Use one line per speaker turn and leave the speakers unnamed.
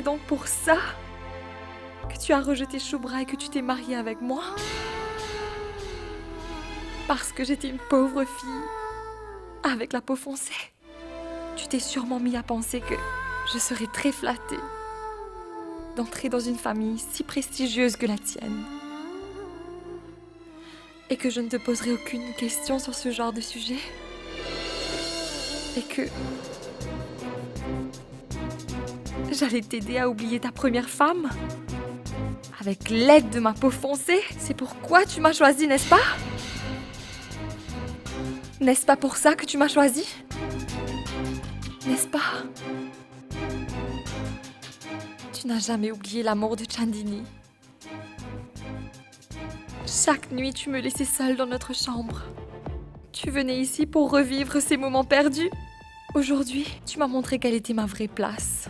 C'est donc pour ça que tu as rejeté Shubhra et que tu t'es mariée avec moi? Parce que j'étais une pauvre fille, avec la peau foncée. Tu t'es sûrement mis à penser que je serais très flattée d'entrer dans une famille si prestigieuse que la tienne. Et que je ne te poserai aucune question sur ce genre de sujet. Et que j'allais t'aider à oublier ta première femme. Avec l'aide de ma peau foncée. C'est pourquoi tu m'as choisi, n'est-ce pas? N'est-ce pas pour ça que tu m'as choisi? N'est-ce pas? Tu n'as jamais oublié l'amour de Chandini. Chaque nuit, tu me laissais seule dans notre chambre. Tu venais ici pour revivre ces moments perdus. Aujourd'hui, tu m'as montré quelle était ma vraie place.